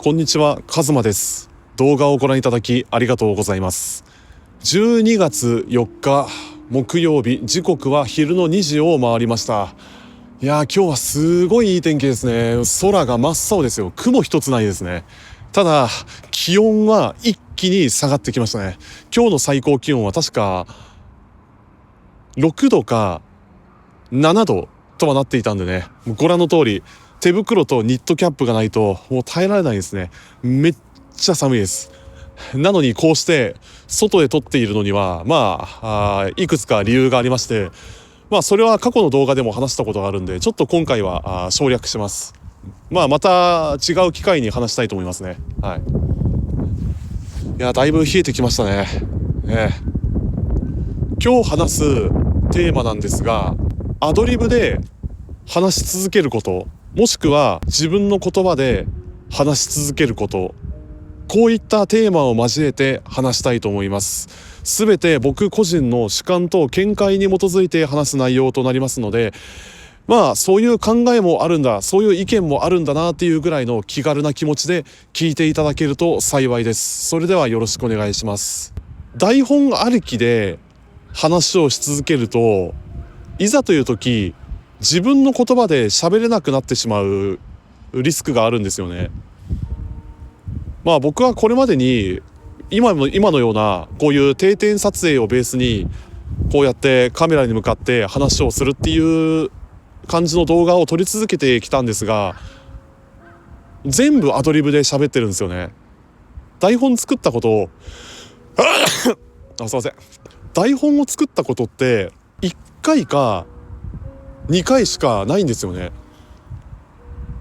こんにちは、カズマです。動画をご覧いただきありがとうございます。12月4日木曜日、時刻は昼の2時を回りました。いやー、今日はすごいいい天気ですね。空が真っ青ですよ。雲一つないですね。ただ気温は一気に下がってきましたね。今日の最高気温は確か6度か7度とはなっていたんでね、ご覧の通り手袋とニットキャップがないともう耐えられないですね。めっちゃ寒いです。なのにこうして外で撮っているのにはいくつか理由がありまして、それは過去の動画でも話したことがあるんで、ちょっと今回は省略します。また違う機会に話したいと思いますね。いや、だいぶ冷えてきましたね。今日話すテーマなんですが、アドリブで話し続けること、もしくは自分の言葉で話し続けること、こういったテーマを交えて話したいと思います。すべて僕個人の主観と見解に基づいて話す内容となりますので、そういう考えもあるんだ、そういう意見もあるんだなっていうぐらいの気軽な気持ちで聞いていただけると幸いです。それではよろしくお願いします。台本ありきで話をし続けると、いざという時自分の言葉で喋れなくなってしまうリスクがあるんですよね。僕はこれまでに今のようなこういう定点撮影をベースにこうやってカメラに向かって話をするっていう感じの動画を撮り続けてきたんですが、全部アドリブで喋ってるんですよね。台本作ったことをすいません。台本を作ったことって1回か2回しかないんですよね。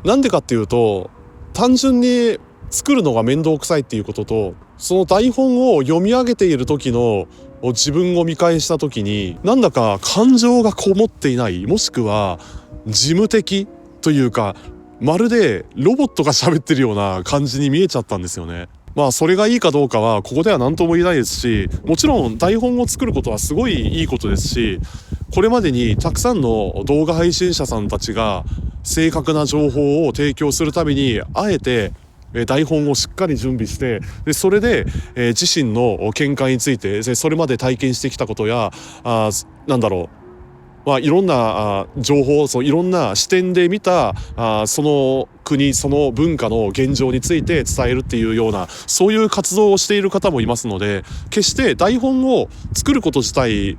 なんでかっていうと、単純に作るのが面倒くさいっていうことと、その台本を読み上げている時の自分を見返した時に、なんだか感情がこもっていない、もしくは事務的というか、まるでロボットが喋ってるような感じに見えちゃったんですよね。それがいいかどうかはここでは何とも言えないですし、もちろん台本を作ることはすごいいいことですし、これまでにたくさんの動画配信者さんたちが正確な情報を提供するためにあえて台本をしっかり準備して、それで自身の見解について、それまで体験してきたことやいろんな情報、いろんな視点で見たその国、その文化の現状について伝えるっていうような、そういう活動をしている方もいますので、決して台本を作ること自体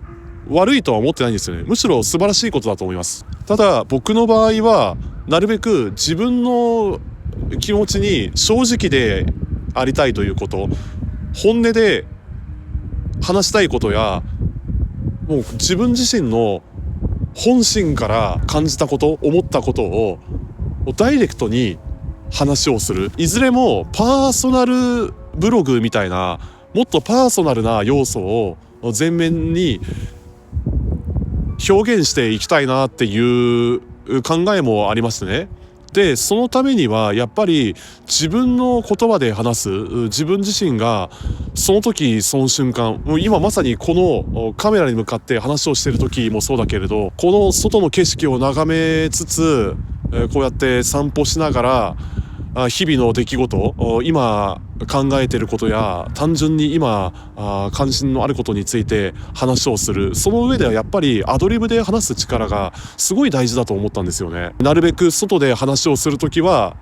悪いとは思ってないんですよね。むしろ素晴らしいことだと思います。ただ僕の場合はなるべく自分の気持ちに正直でありたいということ、本音で話したいことや、もう自分自身の本心から感じたこと、思ったことをダイレクトに話をする。いずれもパーソナルブログみたいな、もっとパーソナルな要素を前面に表現していきたいなっていう考えもありますね。でそのためにはやっぱり自分の言葉で話す、自分自身がその時その瞬間、もう今まさにこのカメラに向かって話をしている時もそうだけれど、この外の景色を眺めつつこうやって散歩しながら日々の出来事、今考えていることや単純に今関心のあることについて話をする。その上ではやっぱりアドリブで話す力がすごい大事だと思ったんですよね。なるべく外で話をするときは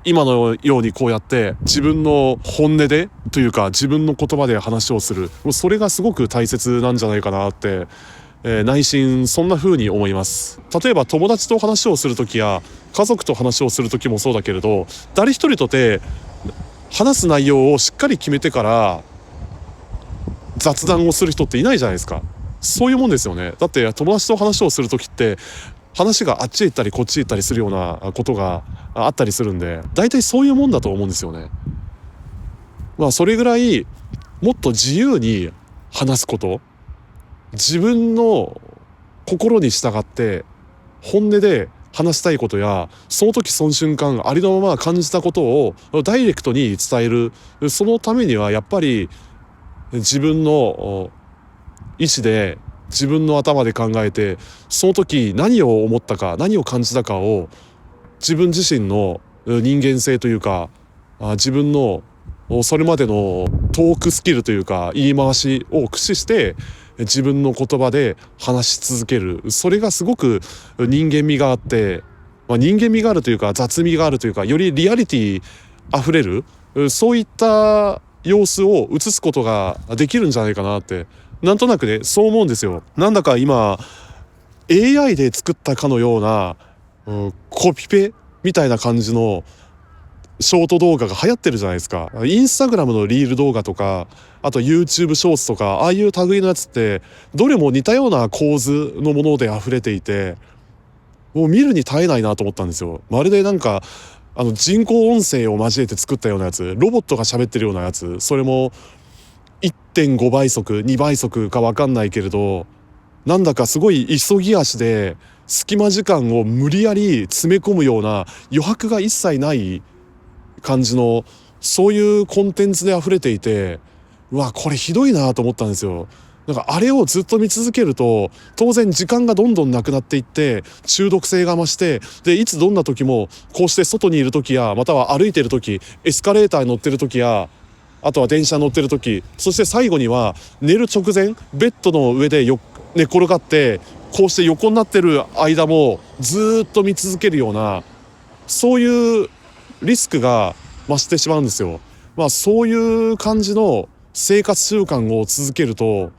今のようにこうやって自分の本音でというか自分の言葉で話をする、それがすごく大切なんじゃないかなって内心そんな風に思います。例えば友達と話をする時や家族と話をする時もそうだけれど、誰一人とて話す内容をしっかり決めてから雑談をする人っていないじゃないですか。そういうもんですよね。だって友達と話をする時って話があっちへ行ったりこっちへ行ったりするようなことがあったりするんで、大体そういうもんだと思うんですよね。それぐらいもっと自由に話すこと、自分の心に従って本音で話したいことや、その時その瞬間ありのまま感じたことをダイレクトに伝える。そのためにはやっぱり自分の意思で自分の頭で考えて、その時何を思ったか何を感じたかを自分自身の人間性というか自分のそれまでのトークスキルというか言い回しを駆使して自分の言葉で話し続ける、それがすごく人間味があって、人間味があるというか雑味があるというか、よりリアリティあふれる、そういった様子を映すことができるんじゃないかなって、なんとなくねそう思うんですよ。なんだか今 AI で作ったかのような、コピペみたいな感じのショート動画が流行ってるじゃないですか。インスタグラムのリール動画とか、あと YouTube ショーツとか、ああいう類のやつってどれも似たような構図のもので溢れていて、もう見るに耐えないなと思ったんですよ。まるでなんか人工音声を交えて作ったようなやつ、ロボットが喋ってるようなやつ、それも 1.5 倍速2倍速か分かんないけれど、なんだかすごい急ぎ足で隙間時間を無理やり詰め込むような余白が一切ない感じの、そういうコンテンツで溢れていて、うわこれひどいなと思ったんですよ。なんかあれをずっと見続けると当然時間がどんどんなくなっていって中毒性が増して、でいつどんな時もこうして外にいる時や、または歩いてる時、エスカレーターに乗ってる時や、あとは電車に乗ってる時、そして最後には寝る直前ベッドの上で寝転がってこうして横になってる間もずっと見続けるような、そういうリスクが増してしまうんですよ。そういう感じの生活習慣を続けると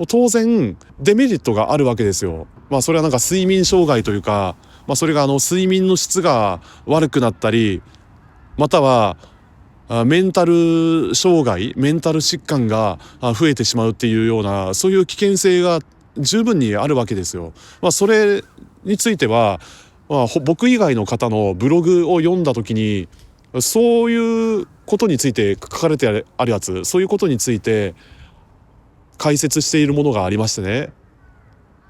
当然デメリットがあるわけですよ。それはなんか睡眠障害というか、それが睡眠の質が悪くなったり、またはメンタル障害、メンタル疾患が増えてしまうっていうような、そういう危険性が十分にあるわけですよ。それについては、僕以外の方のブログを読んだ時にそういうことについて書かれてあるやつ、そういうことについて解説しているものがありましてね、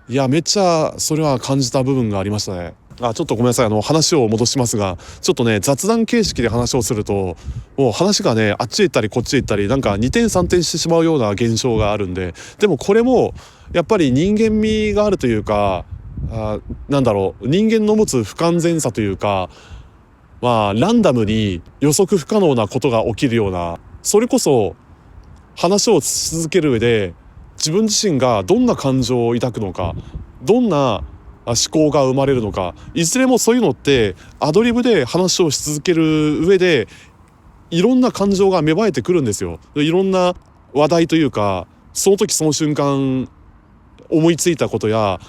いやめっちゃそれは感じた部分がありましたね。ちょっとごめんなさい、話を戻しますが、ちょっとね雑談形式で話をするともう話がねあっちへ行ったりこっちへ行ったり、なんか二転三転してしまうような現象があるんで、でもこれもやっぱり人間味があるというか、なんだろう、人間の持つ不完全さというか、ランダムに予測不可能なことが起きるような、それこそ話をし続ける上で自分自身がどんな感情を抱くのか、どんな思考が生まれるのか、いずれもそういうのってアドリブで話をし続ける上でいろんな感情が芽生えてくるんですよ。いろんな話題というか、その時その瞬間思いついたことや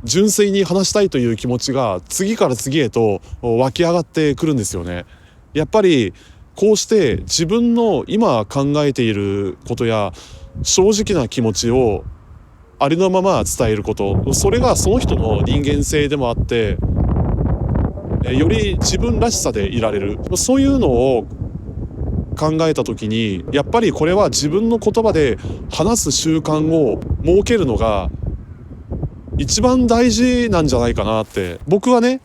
純粋に話したいという気持ちが次から次へと湧き上がってくるんですよね。やっぱりこうして自分の今考えていることや正直な気持ちをありのまま伝えること、それがその人の人間性でもあって、より自分らしさでいられる、そういうのを考えた時に、やっぱりこれは自分の言葉で話す習慣を設けるのが一番大事なんじゃないかなって僕はね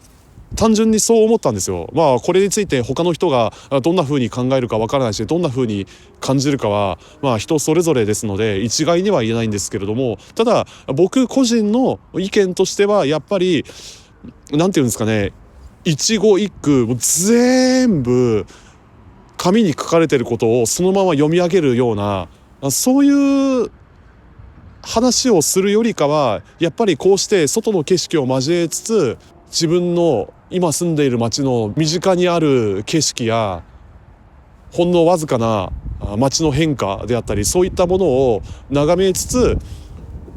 単純にそう思ったんですよ。これについて他の人がどんな風に考えるかわからないし、どんな風に感じるかは人それぞれですので一概には言えないんですけれども、ただ僕個人の意見としてはやっぱりなんていうんですかね、一語一句全部紙に書かれてることをそのまま読み上げるような、そういう話をするよりかはやっぱりこうして外の景色を交えつつ、自分の今住んでいる街の身近にある景色やほんのわずかな街の変化であったり、そういったものを眺めつつ、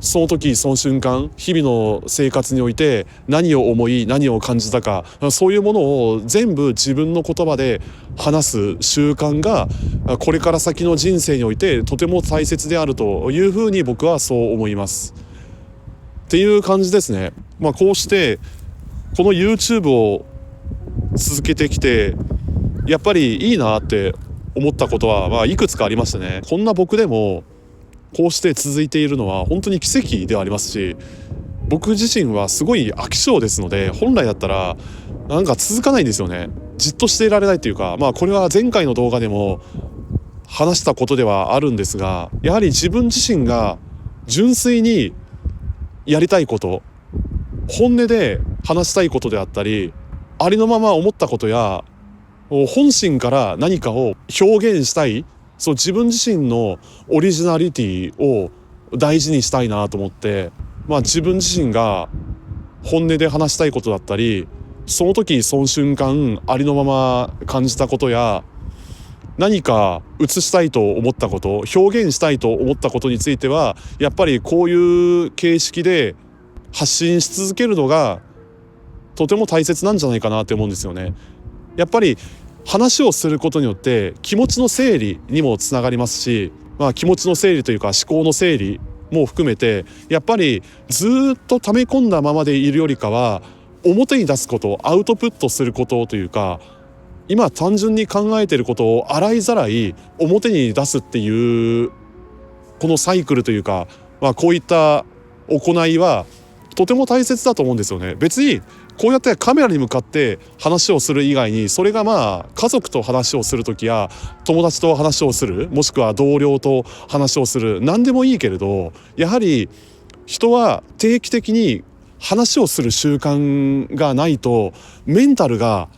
その時その瞬間日々の生活において何を思い何を感じたか、そういうものを全部自分の言葉で話す習慣がこれから先の人生においてとても大切であるというふうに僕はそう思いますっていう感じですね。こうしてこの YouTube を続けてきてやっぱりいいなって思ったことはいくつかありましたね。こんな僕でもこうして続いているのは本当に奇跡ではありますし、僕自身はすごい飽き性ですので本来だったらなんか続かないんですよね。じっとしていられないというか、これは前回の動画でも話したことではあるんですが、やはり自分自身が純粋にやりたいこと、本音で話したいことであったり、ありのまま思ったことや本心から何かを表現したい、そう自分自身のオリジナリティを大事にしたいなと思って、自分自身が本音で話したいことだったり、その時その瞬間ありのまま感じたことや、何か映したいと思ったこと、表現したいと思ったことについては、やっぱりこういう形式で発信し続けるのがとても大切なんじゃないかなって思うんですよね。やっぱり話をすることによって気持ちの整理にもつながりますし、気持ちの整理というか思考の整理も含めて、やっぱりずっと溜め込んだままでいるよりかは、表に出すこと、アウトプットすることというか、今単純に考えていることを洗いざらい表に出すっていうこのサイクルというか、こういった行いはとても大切だと思うんですよね。別にこうやってカメラに向かって話をする以外に、それが家族と話をする時や友達と話をする、もしくは同僚と話をする、何でもいいけれど、やはり人は定期的に話をする習慣がないとメンタルが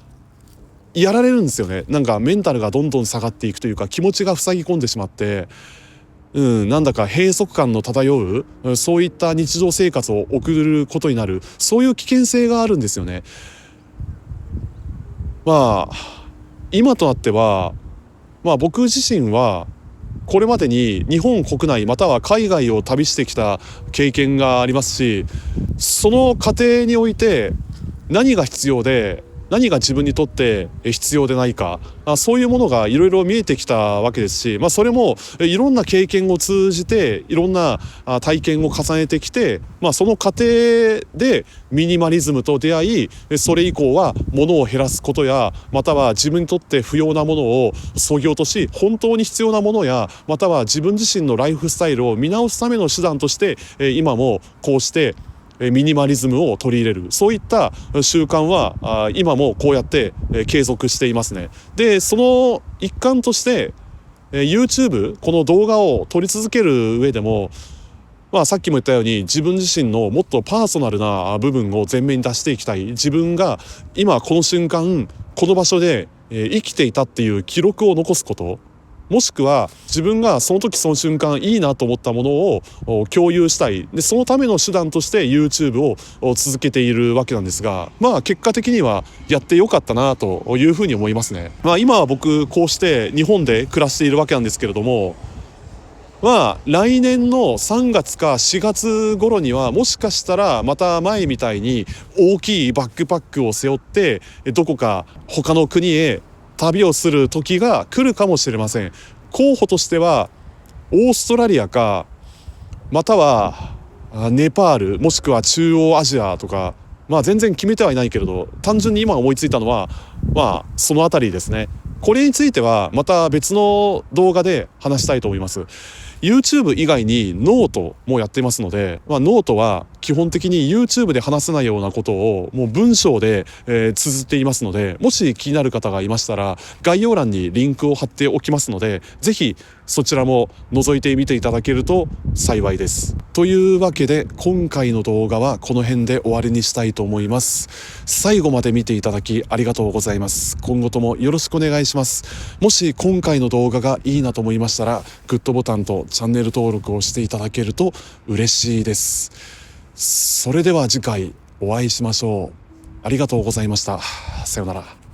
やられるんですよね。なんかメンタルがどんどん下がっていくというか、気持ちが塞ぎ込んでしまって、なんだか閉塞感の漂う、そういった日常生活を送ることになる、そういう危険性があるんですよね。今となっては、僕自身はこれまでに日本国内または海外を旅してきた経験がありますし、その過程において何が必要で何が自分にとって必要でないか、そういうものがいろいろ見えてきたわけですし、それもいろんな経験を通じていろんな体験を重ねてきて、その過程でミニマリズムと出会い、それ以降は物を減らすことや、または自分にとって不要なものを削ぎ落とし、本当に必要なものや、または自分自身のライフスタイルを見直すための手段として今もこうしてミニマリズムを取り入れる、そういった習慣は今もこうやって継続していますね。でその一環としてYouTube、 この動画を撮り続ける上でも、さっきも言ったように自分自身のもっとパーソナルな部分を前面に出していきたい。自分が今この瞬間この場所で生きていたっていう記録を残すこと、もしくは自分がその時その瞬間いいなと思ったものを共有したい。でそのための手段として YouTube を続けているわけなんですが、結果的にはやってよかったなというふうに思いますね。今は僕こうして日本で暮らしているわけなんですけれども、来年の3月か4月頃にはもしかしたらまた前みたいに大きいバックパックを背負ってどこか他の国へ旅をする時が来るかもしれません。候補としてはオーストラリアか、またはネパール、もしくは中央アジアとか、全然決めてはいないけれど、単純に今思いついたのはそのあたりですね。これについてはまた別の動画で話したいと思います。YouTube 以外にノートもやってますので、ノートは基本的に YouTube で話せないようなことをもう文章で、綴っていますので、もし気になる方がいましたら概要欄にリンクを貼っておきますので、ぜひそちらも覗いてみていただけると幸いです。というわけで今回の動画はこの辺で終わりにしたいと思います。最後まで見ていただきありがとうございます。今後ともよろしくお願いします。もし今回の動画がいいなと思いましたらグッドボタンとチャンネル登録をしていただけると嬉しいです。それでは次回お会いしましょう。ありがとうございました。さようなら。